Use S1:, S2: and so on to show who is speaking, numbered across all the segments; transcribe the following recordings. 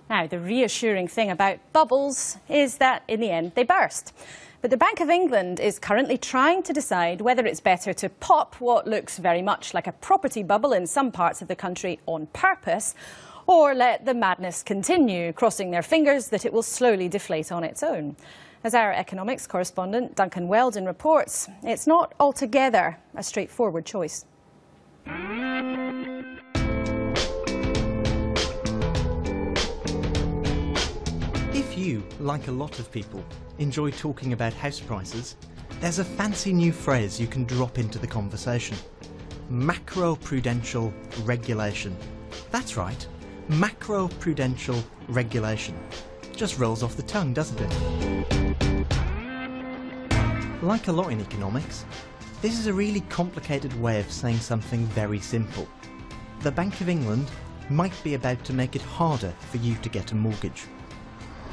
S1: Now, the reassuring thing about bubbles is that in the end they burst. But the Bank of England is currently trying to decide whether it's better to pop what looks very much like a property bubble in some parts of the country on purpose, or let the madness continue, crossing their fingers that it will slowly deflate on its own. As our economics correspondent Duncan Weldon reports, it's not altogether a straightforward choice.
S2: If you, like a lot of people, enjoy talking about house prices, there's a fancy new phrase you can drop into the conversation. Macroprudential regulation. That's right, macroprudential regulation. Just rolls off the tongue, doesn't it? Like a lot in economics, this is a really complicated way of saying something very simple. The Bank of England might be about to make it harder for you to get a mortgage.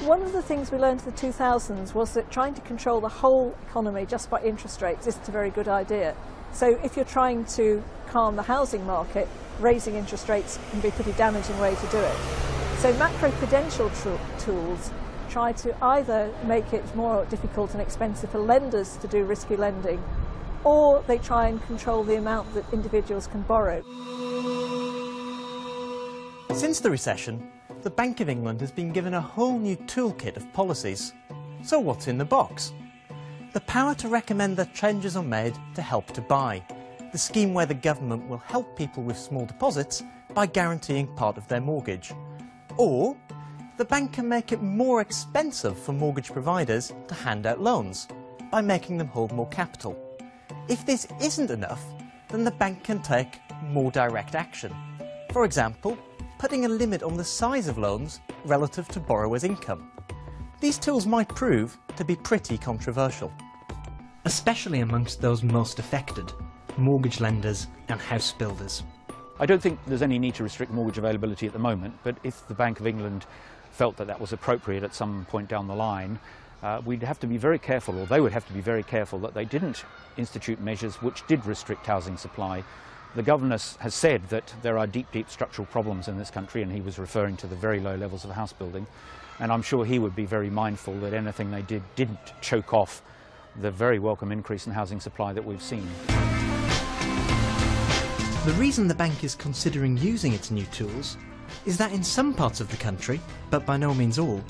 S3: One of the things we learned in the 2000s was that trying to control the whole economy just by interest rates isn't a very good idea. So if you're trying to calm the housing market, raising interest rates can be a pretty damaging way to do it. So macroprudential tools try to either make it more difficult and expensive for lenders to do risky lending, or they try and control the amount that individuals can borrow.
S2: Since the recession, the Bank of England has been given a whole new toolkit of policies. So what's in the box? The power to recommend that changes are made to Help to Buy, the scheme where the government will help people with small deposits by guaranteeing part of their mortgage. Or the bank can make it more expensive for mortgage providers to hand out loans by making them hold more capital. If this isn't enough, then the bank can take more direct action. For example, putting a limit on the size of loans relative to borrowers' income. These tools might prove to be pretty controversial, especially amongst those most affected, mortgage lenders and house builders.
S4: I don't think there's any need to restrict mortgage availability at the moment, but if the Bank of England felt that that was appropriate at some point down the line, we'd have to be very careful, or they would have to be very careful, that they didn't institute measures which did restrict housing supply. The Governor has said that there are deep structural problems in this country, and he was referring to the very low levels of house building. And I'm sure he would be very mindful that anything they did didn't choke off the very welcome increase in housing supply that we've seen.
S2: The reason the bank is considering using its new tools is that in some parts of the country, but by no means all,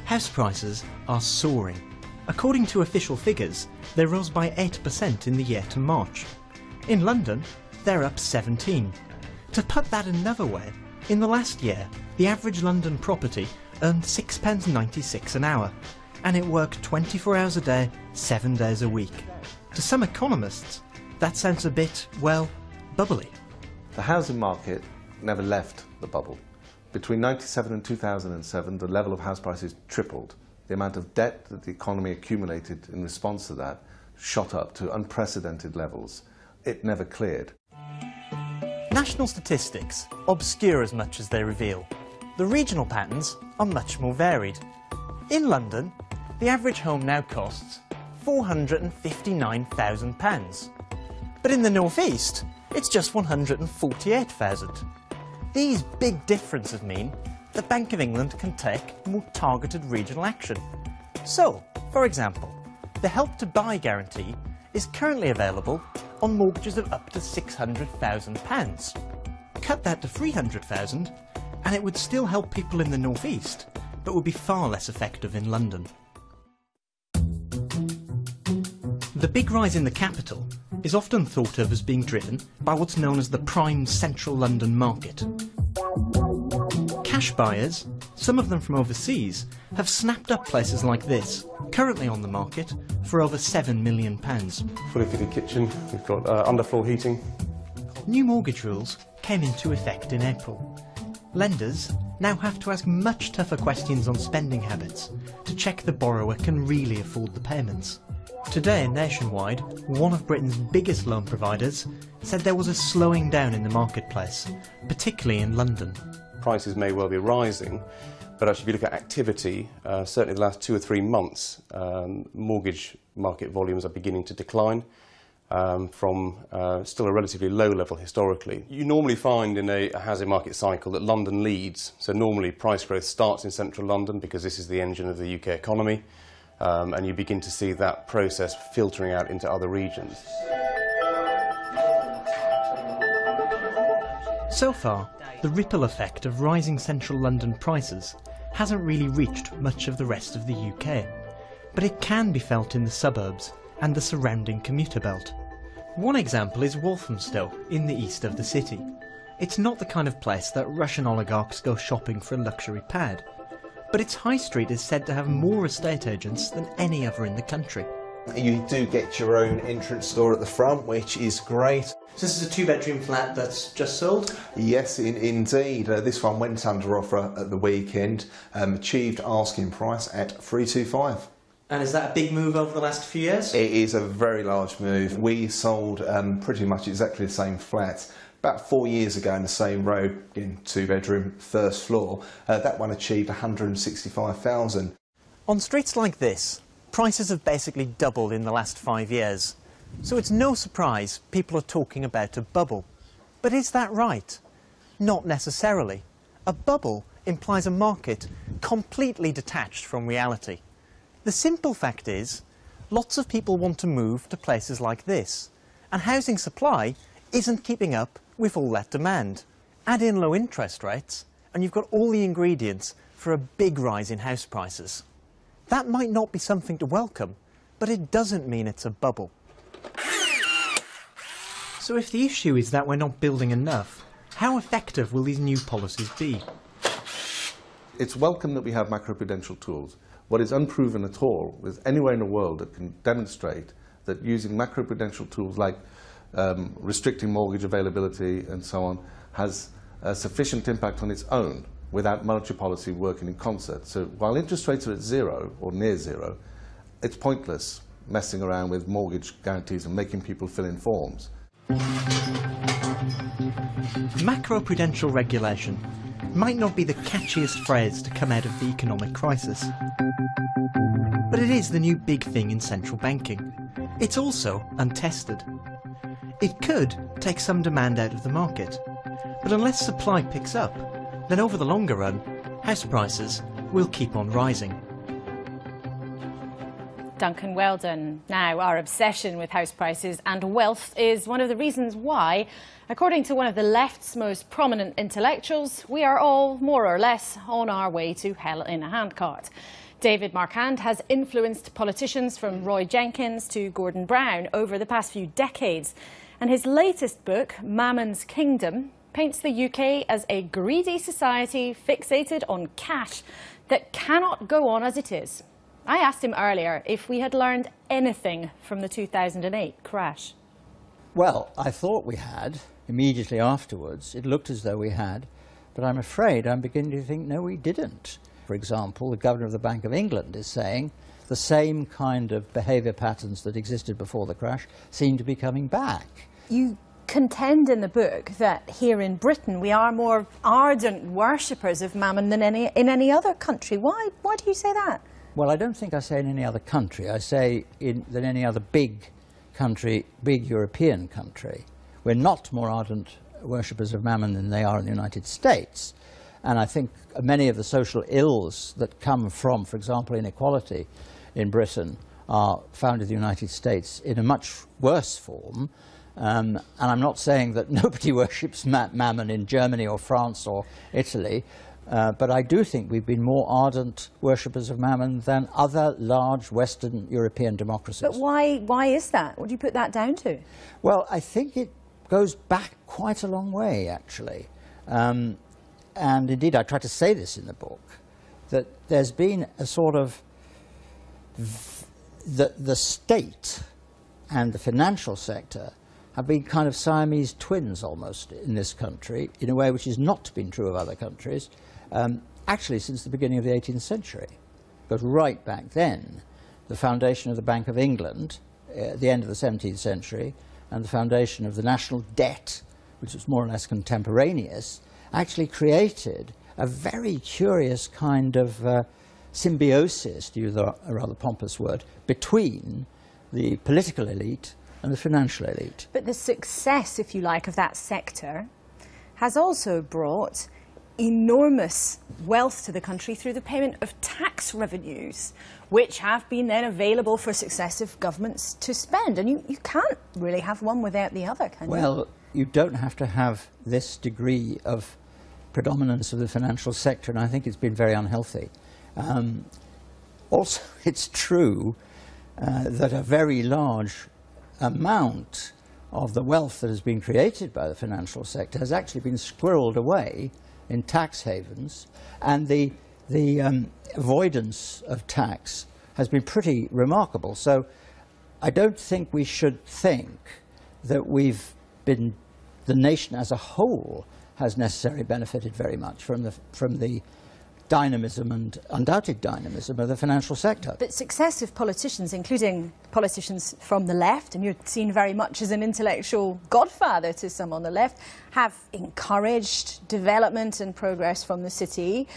S2: house prices are soaring. According to official figures, they rose by 8% in the year to March. In London, they're up 17. To put that another way, in the last year, the average London property earned £6.96 an hour, and it worked 24 hours a day, 7 days a week. To some economists, that sounds a bit, well, bubbly.
S5: The housing market never left the bubble. Between 1997 and 2007, the level of house prices tripled. The amount of debt that the economy accumulated in response to that shot up to unprecedented levels. It never cleared.
S2: National statistics obscure as much as they reveal. The regional patterns are much more varied. In London, the average home now costs £459,000. But in the North East, it's just £148,000. These big differences mean the Bank of England can take more targeted regional action. So, for example, the Help to Buy guarantee is currently available on mortgages of up to £600,000. Cut that to £300,000 and it would still help people in the North East, but would be far less effective in London. The big rise in the capital is often thought of as being driven by what's known as the prime central London market. Cash buyers, some of them from overseas, have snapped up places like this, currently on the market for over £7 million.
S6: Fully fitted kitchen, we've got underfloor heating.
S2: New mortgage rules came into effect in April. Lenders now have to ask much tougher questions on spending habits to check the borrower can really afford the payments. Today, nationwide, one of Britain's biggest loan providers said there was a slowing down in the marketplace, particularly in London.
S6: Prices may well be rising, but actually if you look at activity, certainly the last 2 or 3 months, mortgage market volumes are beginning to decline. from still a relatively low level historically. You normally find in a housing market cycle that London leads. So normally price growth starts in central London because this is the engine of the UK economy, and you begin to see that process filtering out into other regions.
S2: So far, the ripple effect of rising central London prices hasn't really reached much of the rest of the UK, but it can be felt in the suburbs and the surrounding commuter belt. One example is Walthamstow, in the east of the city. It's not the kind of place that Russian oligarchs go shopping for a luxury pad, but its high street is said to have more estate agents than any other in the country.
S7: You do get your own entrance door at the front, which is great.
S2: So this is a two-bedroom flat that's just sold?
S7: Yes, indeed. This one went under offer at the weekend, achieved asking price at $325.
S2: And is that a big move over the last few years?
S7: It is a very large move. We sold pretty much exactly the same flat about 4 years ago in the same road, in two-bedroom, first floor. That one achieved $165,000.
S2: On streets like this, prices have basically doubled in the last 5 years. So it's no surprise people are talking about a bubble. But is that right? Not necessarily. A bubble implies a market completely detached from reality. The simple fact is, lots of people want to move to places like this, and housing supply isn't keeping up with all that demand. Add in low interest rates, and you've got all the ingredients for a big rise in house prices. That might not be something to welcome, but it doesn't mean it's a bubble. So if the issue is that we're not building enough, how effective will these new policies be?
S5: It's welcome that we have macroprudential tools. What is unproven at all is anywhere in the world that can demonstrate that using macroprudential tools like restricting mortgage availability and so on has a sufficient impact on its own without monetary policy working in concert. So while interest rates are at zero or near zero, it's pointless messing around with mortgage guarantees and making people fill in forms.
S2: Macroprudential regulation might not be the catchiest phrase to come out of the economic crisis, but it is the new big thing in central banking. It's also untested. It could take some demand out of the market, but unless supply picks up, then over the longer run, house prices will keep on rising.
S1: Duncan, well done. Now, our obsession with house prices and wealth is one of the reasons why, according to one of the left's most prominent intellectuals, we are all more or less on our way to hell in a handcart. David Marquand has influenced politicians from Roy Jenkins to Gordon Brown over the past few decades, and his latest book, Mammon's Kingdom, paints the UK as a greedy society fixated on cash that cannot go on as it is. I asked him earlier if we had learned anything from the 2008 crash.
S8: Well, I thought we had. Immediately afterwards, it looked as though we had, but I'm afraid I'm beginning to think, no, we didn't. For example, the Governor of the Bank of England is saying the same kind of behaviour patterns that existed before the crash seem to be coming back.
S1: You contend in the book that here in Britain we are more ardent worshippers of Mammon than in any other country. Why do you say that?
S8: Well, I don't think I say in any other country. I say than any other big country, big European country. We're not more ardent worshippers of Mammon than they are in the United States. And I think many of the social ills that come from, for example, inequality in Britain are found in the United States in a much worse form. And I'm not saying that nobody worships Mammon in Germany or France or Italy, but I do think we've been more ardent worshippers of Mammon than other large Western European democracies.
S1: But why is that? What do you put that down to?
S8: Well, I think it goes back quite a long way, actually. And indeed, I try to say this in the book, that there's been a sort of the state and the financial sector have been kind of Siamese twins almost in this country, in a way which has not been true of other countries, actually since the beginning of the 18th century. But right back then, the foundation of the Bank of England, at the end of the 17th century, and the foundation of the national debt, which was more or less contemporaneous, actually created a very curious kind of symbiosis, to use a rather pompous word, between the political elite and the financial elite.
S1: But the success, if you like, of that sector has also brought enormous wealth to the country through the payment of tax revenues, which have been then available for successive governments to spend. And you can't really have one without the other, can you?
S8: Well, you don't have to have this degree of predominance of the financial sector, and I think it's been very unhealthy. Also, it's true that a very large amount of the wealth that has been created by the financial sector has actually been squirreled away in tax havens, and the avoidance of tax has been pretty remarkable. So I don't think we should think that the nation as a whole has necessarily benefited very much from the dynamism and undoubted dynamism of the financial sector.
S1: But successive politicians, including politicians from the left, and you're seen very much as an intellectual godfather to some on the left, have encouraged development and progress from the city.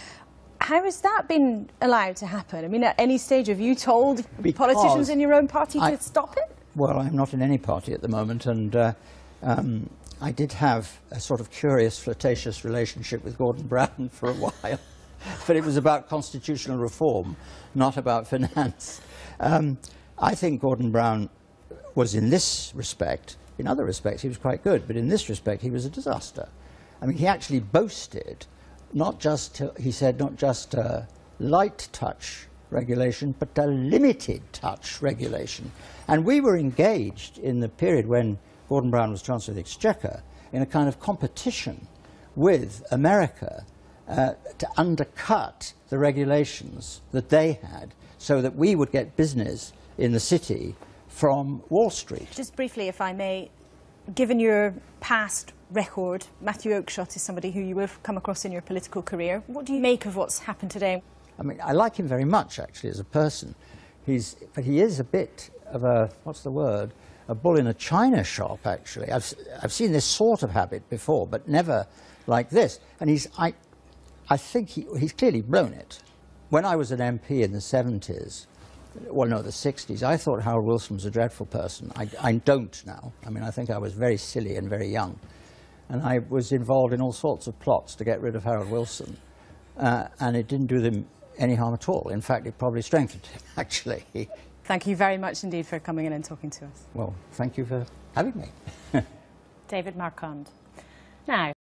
S1: How has that been allowed to happen? I mean, at any stage have you told politicians in your own party to stop it? Well,
S8: I'm not in any party at the moment, and I did have a sort of curious, flirtatious relationship with Gordon Brown for a while. But it was about constitutional reform, not about finance. I think Gordon Brown was, in this respect, in other respects he was quite good, but in this respect he was a disaster. I mean, he actually boasted, he said, not just light touch regulation, but a limited touch regulation. And we were engaged in the period when Gordon Brown was Chancellor of the Exchequer in a kind of competition with America to undercut the regulations that they had so that we would get business in the city from Wall Street. Just
S1: briefly, if I may, given your past record, Matthew Oakeshott is somebody who you will have come across in your political career. What do you make of what's happened today?
S8: I mean, I like him very much, actually, as a person. But he is a bit of a, what's the word, a bull in a china shop, actually. I've seen this sort of habit before, but never like this. And I think he's clearly blown it. When I was an MP in the 70s, well, no, the 60s, I thought Harold Wilson was a dreadful person. I don't now. I mean, I think I was very silly and very young. And I was involved in all sorts of plots to get rid of Harold Wilson. And it didn't do them any harm at all. In fact, it probably strengthened him, actually.
S1: Thank you very much indeed for coming in and talking to us.
S8: Well, thank you for having me.
S1: David Marquand. Now,